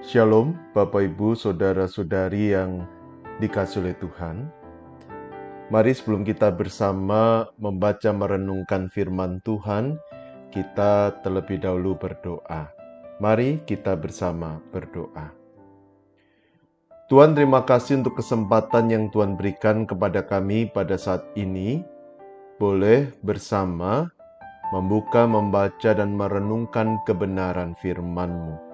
Shalom, Bapak Ibu, Saudara-saudari yang dikasihi oleh Tuhan. Mari sebelum kita bersama membaca merenungkan firman Tuhan, kita terlebih dahulu berdoa. Mari kita bersama berdoa. Tuhan, terima kasih untuk kesempatan yang Tuhan berikan kepada kami pada saat ini, boleh bersama membuka, membaca, dan merenungkan kebenaran firman-Mu.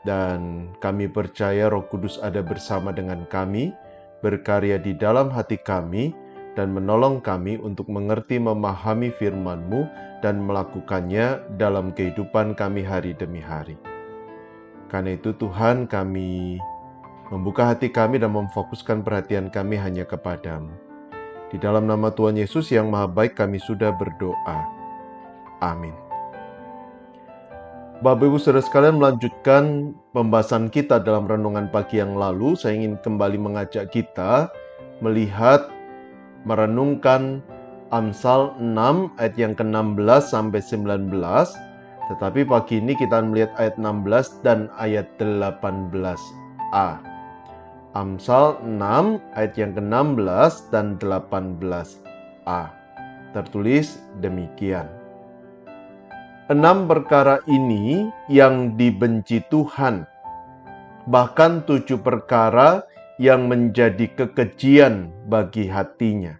Dan kami percaya Roh Kudus ada bersama dengan kami, berkarya di dalam hati kami, dan menolong kami untuk mengerti memahami firman-Mu dan melakukannya dalam kehidupan kami hari demi hari. Karena itu Tuhan, kami membuka hati kami dan memfokuskan perhatian kami hanya kepadamu. Di dalam nama Tuhan Yesus yang Maha Baik kami sudah berdoa. Amin. Bapak Ibu Saudara sekalian, melanjutkan pembahasan kita dalam renungan pagi yang lalu, saya ingin kembali mengajak kita melihat, merenungkan Amsal 6 ayat yang ke-16 sampai 19. Tetapi pagi ini kita melihat ayat 16 dan ayat 18a. Amsal 6 ayat yang ke-16 dan 18a. Tertulis demikian. 6 perkara ini yang dibenci Tuhan, bahkan 7 perkara yang menjadi kekejian bagi hatinya.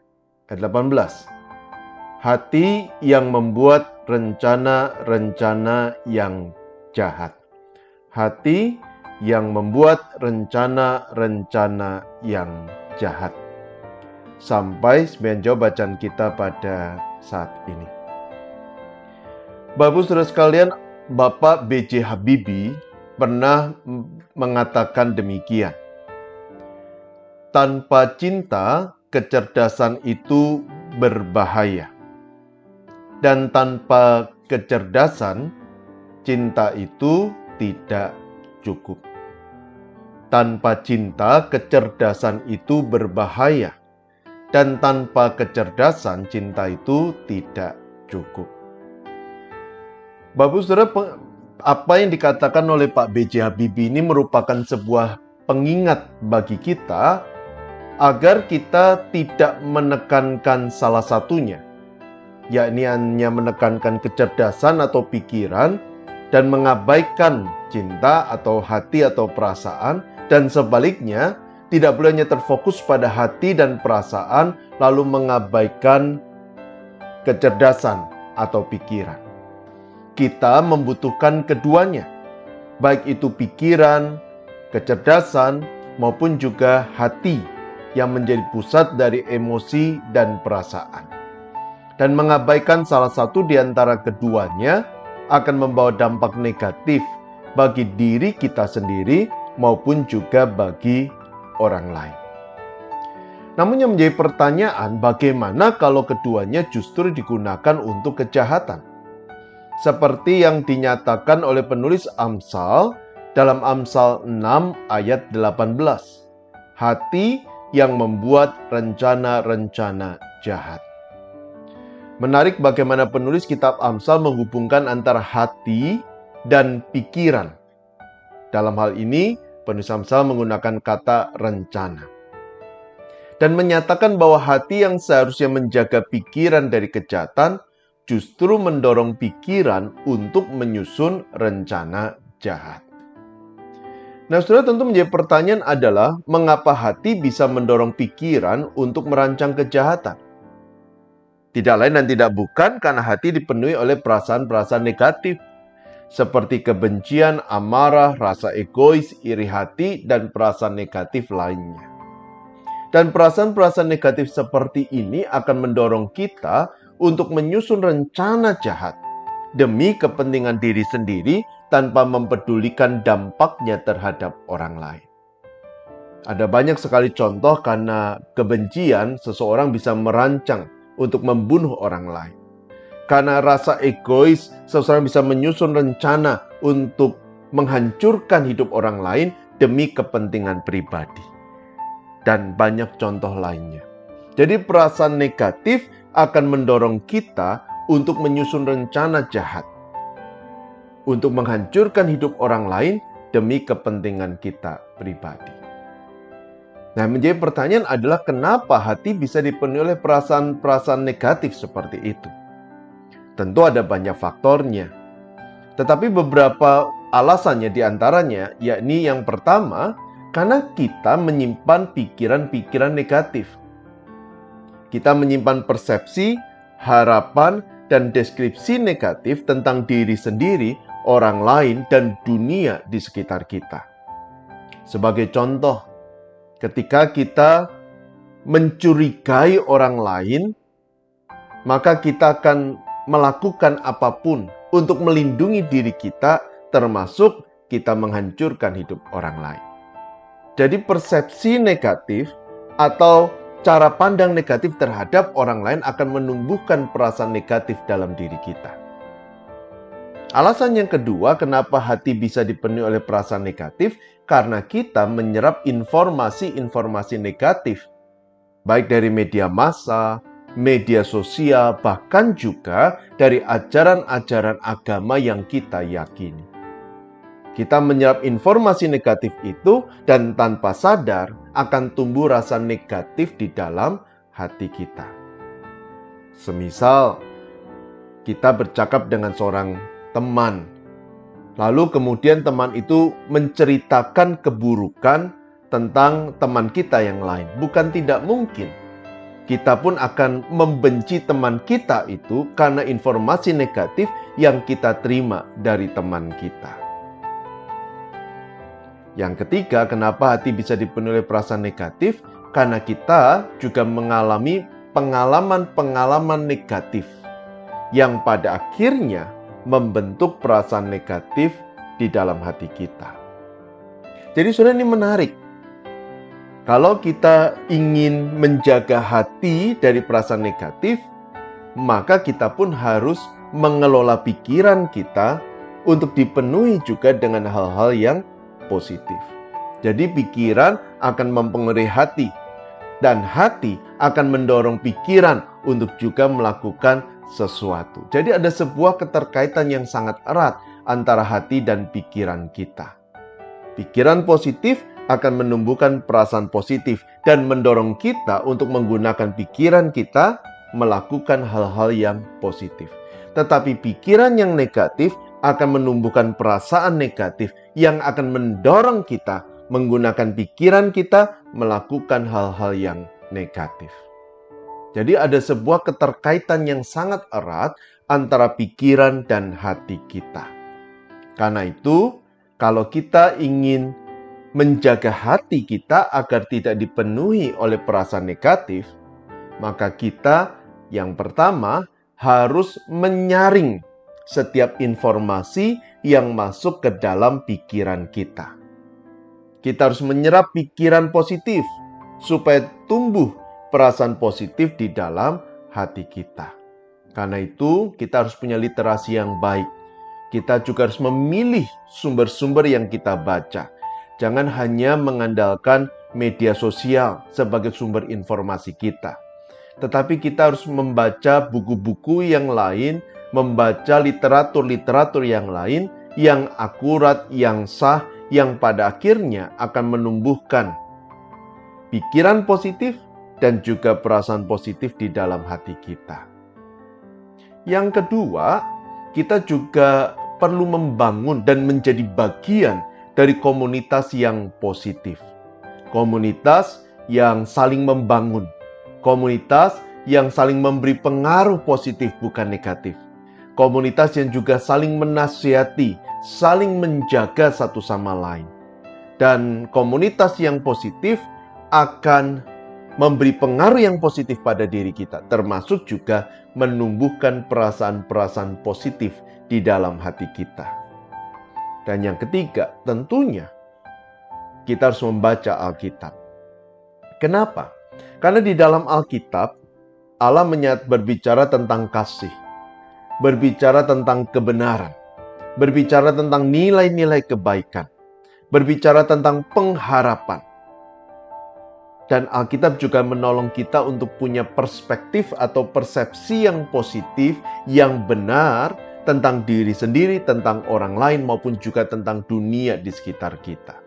Ayat 18. Hati yang membuat rencana-rencana yang jahat. Hati yang membuat rencana-rencana yang jahat. Sampai sebagian jawab bacaan kita pada saat ini. Bapak Saudara sekalian, Bapak B.J. Habibie pernah mengatakan demikian. Tanpa cinta, kecerdasan itu berbahaya. Dan tanpa kecerdasan, cinta itu tidak cukup. Tanpa cinta, kecerdasan itu berbahaya. Dan tanpa kecerdasan, cinta itu tidak cukup. Bapak Saudara, apa yang dikatakan oleh Pak B.J. Habibie ini merupakan sebuah pengingat bagi kita agar kita tidak menekankan salah satunya, yakni hanya menekankan kecerdasan atau pikiran dan mengabaikan cinta atau hati atau perasaan, dan sebaliknya tidak boleh hanya terfokus pada hati dan perasaan lalu mengabaikan kecerdasan atau pikiran. Kita membutuhkan keduanya, baik itu pikiran, kecerdasan, maupun juga hati yang menjadi pusat dari emosi dan perasaan. Dan mengabaikan salah satu di antara keduanya akan membawa dampak negatif bagi diri kita sendiri maupun juga bagi orang lain. Namun yang menjadi pertanyaan, bagaimana kalau keduanya justru digunakan untuk kejahatan? Seperti yang dinyatakan oleh penulis Amsal dalam Amsal 6 ayat 18. Hati yang membuat rencana-rencana jahat. Menarik bagaimana penulis kitab Amsal menghubungkan antara hati dan pikiran. Dalam hal ini, penulis Amsal menggunakan kata rencana. Dan menyatakan bahwa hati yang seharusnya menjaga pikiran dari kejahatan justru mendorong pikiran untuk menyusun rencana jahat. Nah, saudara, tentu menjadi pertanyaan adalah mengapa hati bisa mendorong pikiran untuk merancang kejahatan? Tidak lain dan tidak bukan karena hati dipenuhi oleh perasaan-perasaan negatif seperti kebencian, amarah, rasa egois, iri hati, dan perasaan negatif lainnya. Dan perasaan-perasaan negatif seperti ini akan mendorong kita untuk menyusun rencana jahat demi kepentingan diri sendiri tanpa mempedulikan dampaknya terhadap orang lain. Ada banyak sekali contoh karena kebencian seseorang bisa merancang untuk membunuh orang lain. Karena rasa egois, seseorang bisa menyusun rencana untuk menghancurkan hidup orang lain demi kepentingan pribadi. Dan banyak contoh lainnya. Jadi perasaan negatif akan mendorong kita untuk menyusun rencana jahat, untuk menghancurkan hidup orang lain demi kepentingan kita pribadi. Nah, menjadi pertanyaan adalah kenapa hati bisa dipenuhi oleh perasaan-perasaan negatif seperti itu? Tentu ada banyak faktornya. Tetapi beberapa alasannya diantaranya, yakni yang pertama, karena kita menyimpan pikiran-pikiran negatif. Kita menyimpan persepsi, harapan, dan deskripsi negatif tentang diri sendiri, orang lain, dan dunia di sekitar kita. Sebagai contoh, ketika kita mencurigai orang lain, maka kita akan melakukan apapun untuk melindungi diri kita, termasuk kita menghancurkan hidup orang lain. Jadi persepsi negatif atau cara pandang negatif terhadap orang lain akan menumbuhkan perasaan negatif dalam diri kita. Alasan yang kedua kenapa hati bisa dipenuhi oleh perasaan negatif, karena kita menyerap informasi-informasi negatif, baik dari media massa, media sosial, bahkan juga dari ajaran-ajaran agama yang kita yakini. Kita menyerap informasi negatif itu dan tanpa sadar akan tumbuh rasa negatif di dalam hati kita. Semisal, kita bercakap dengan seorang teman, lalu kemudian teman itu menceritakan keburukan tentang teman kita yang lain. Bukan tidak mungkin kita pun akan membenci teman kita itu karena informasi negatif yang kita terima dari teman kita. Yang ketiga, kenapa hati bisa dipenuhi oleh perasaan negatif? Karena kita juga mengalami pengalaman-pengalaman negatif yang pada akhirnya membentuk perasaan negatif di dalam hati kita. Jadi saudara, ini menarik. Kalau kita ingin menjaga hati dari perasaan negatif, maka kita pun harus mengelola pikiran kita untuk dipenuhi juga dengan hal-hal yang positif. Jadi pikiran akan mempengaruhi hati, dan hati akan mendorong pikiran untuk juga melakukan sesuatu. Jadi ada sebuah keterkaitan yang sangat erat antara hati dan pikiran kita. Pikiran positif akan menumbuhkan perasaan positif dan mendorong kita untuk menggunakan pikiran kita melakukan hal-hal yang positif. Tetapi pikiran yang negatif akan menumbuhkan perasaan negatif yang akan mendorong kita menggunakan pikiran kita melakukan hal-hal yang negatif. Jadi ada sebuah keterkaitan yang sangat erat antara pikiran dan hati kita. Karena itu, kalau kita ingin menjaga hati kita agar tidak dipenuhi oleh perasaan negatif, maka kita yang pertama harus menyaring setiap informasi yang masuk ke dalam pikiran kita. Kita harus menyerap pikiran positif supaya tumbuh perasaan positif di dalam hati kita. Karena itu, kita harus punya literasi yang baik. Kita juga harus memilih sumber-sumber yang kita baca. Jangan hanya mengandalkan media sosial sebagai sumber informasi kita. Tetapi kita harus membaca buku-buku yang lain, membaca literatur-literatur yang lain, yang akurat, yang sah, yang pada akhirnya akan menumbuhkan pikiran positif dan juga perasaan positif di dalam hati kita. Yang kedua, kita juga perlu membangun dan menjadi bagian dari komunitas yang positif. Komunitas yang saling membangun. Komunitas yang saling memberi pengaruh positif bukan negatif. Komunitas yang juga saling menasihati, saling menjaga satu sama lain. Dan komunitas yang positif akan memberi pengaruh yang positif pada diri kita, termasuk juga menumbuhkan perasaan-perasaan positif di dalam hati kita. Dan yang ketiga, tentunya kita harus membaca Alkitab. Kenapa? Karena di dalam Alkitab, Allah berbicara tentang kasih, berbicara tentang kebenaran, berbicara tentang nilai-nilai kebaikan, berbicara tentang pengharapan. Dan Alkitab juga menolong kita untuk punya perspektif atau persepsi yang positif, yang benar tentang diri sendiri, tentang orang lain, maupun juga tentang dunia di sekitar kita.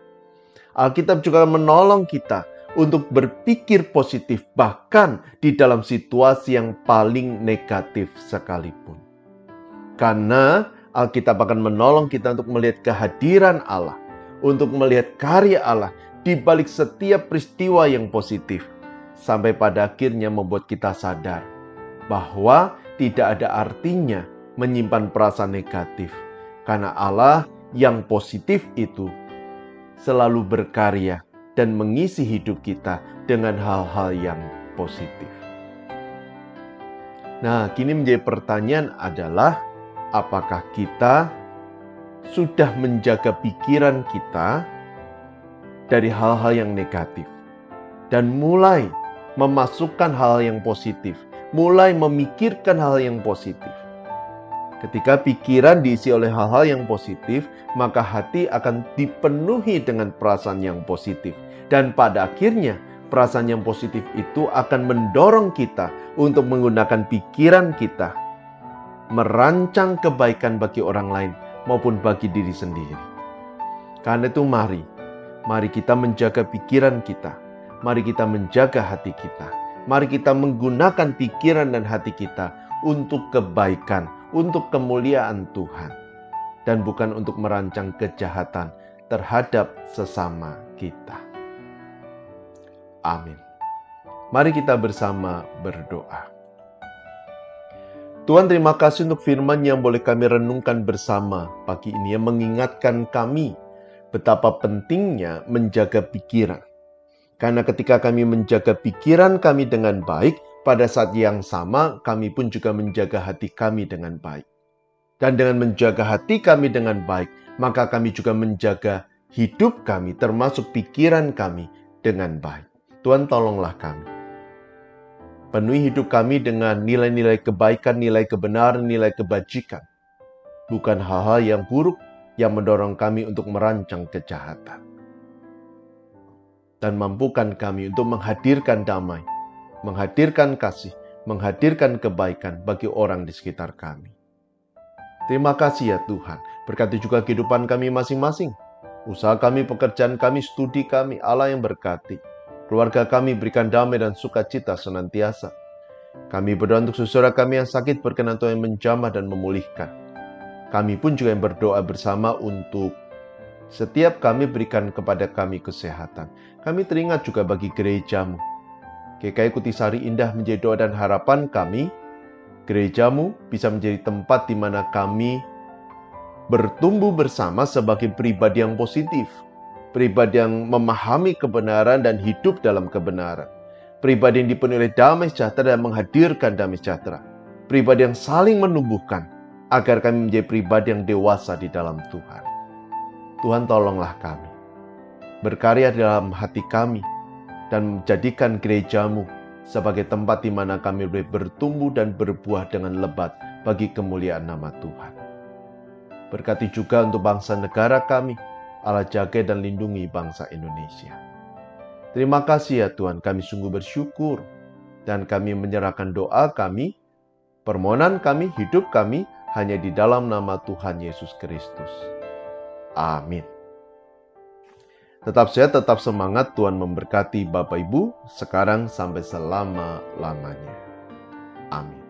Alkitab juga menolong kita untuk berpikir positif bahkan di dalam situasi yang paling negatif sekalipun. Karena Alkitab akan menolong kita untuk melihat kehadiran Allah, untuk melihat karya Allah di balik setiap peristiwa yang positif, sampai pada akhirnya membuat kita sadar bahwa tidak ada artinya menyimpan perasaan negatif, karena Allah yang positif itu selalu berkarya dan mengisi hidup kita dengan hal-hal yang positif. Nah, kini menjadi pertanyaan adalah, apakah kita sudah menjaga pikiran kita dari hal-hal yang negatif dan mulai memasukkan hal yang positif, mulai memikirkan hal yang positif? Ketika pikiran diisi oleh hal-hal yang positif, maka hati akan dipenuhi dengan perasaan yang positif. Dan pada akhirnya, perasaan yang positif itu akan mendorong kita untuk menggunakan pikiran kita, merancang kebaikan bagi orang lain maupun bagi diri sendiri. Karena itu mari kita menjaga pikiran kita. Mari kita menjaga hati kita. Mari kita menggunakan pikiran dan hati kita untuk kebaikan, untuk kemuliaan Tuhan, dan bukan untuk merancang kejahatan terhadap sesama kita. Amin. Mari kita bersama berdoa. Tuhan, terima kasih untuk firman yang boleh kami renungkan bersama pagi ini, yang mengingatkan kami betapa pentingnya menjaga pikiran. Karena ketika kami menjaga pikiran kami dengan baik, pada saat yang sama kami pun juga menjaga hati kami dengan baik. Dan dengan menjaga hati kami dengan baik, maka kami juga menjaga hidup kami, termasuk pikiran kami, dengan baik. Tuhan, tolonglah kami. Penuhi hidup kami dengan nilai-nilai kebaikan, nilai kebenaran, nilai kebajikan. Bukan hal-hal yang buruk yang mendorong kami untuk merancang kejahatan. Dan mampukan kami untuk menghadirkan damai, menghadirkan kasih, menghadirkan kebaikan bagi orang di sekitar kami. Terima kasih ya Tuhan. Berkati juga kehidupan kami masing-masing. Usaha kami, pekerjaan kami, studi kami, Allah yang berkati. Keluarga kami berikan damai dan sukacita senantiasa. Kami berdoa untuk saudara kami yang sakit, berkenan Tuhan yang menjamah dan memulihkan. Kami pun juga yang berdoa bersama untuk setiap kami berikan kepada kami kesehatan. Kami teringat juga bagi gerejamu. GKI Kutisari Indah menjadi doa dan harapan kami. Gerejamu bisa menjadi tempat di mana kami bertumbuh bersama sebagai pribadi yang positif. Pribadi yang memahami kebenaran dan hidup dalam kebenaran. Pribadi yang dipenuhi oleh damai sejahtera dan menghadirkan damai sejahtera. Pribadi yang saling menumbuhkan agar kami menjadi pribadi yang dewasa di dalam Tuhan. Tuhan, tolonglah kami. Berkarya dalam hati kami dan menjadikan gerejamu sebagai tempat di mana kami boleh bertumbuh dan berbuah dengan lebat bagi kemuliaan nama Tuhan. Berkati juga untuk bangsa negara kami. Allah jaga dan lindungi bangsa Indonesia. Terima kasih ya Tuhan, kami sungguh bersyukur. Dan kami menyerahkan doa kami, permohonan kami, hidup kami, hanya di dalam nama Tuhan Yesus Kristus. Amin. Tetap sehat, tetap semangat. Tuhan memberkati Bapak Ibu, sekarang sampai selama-lamanya. Amin.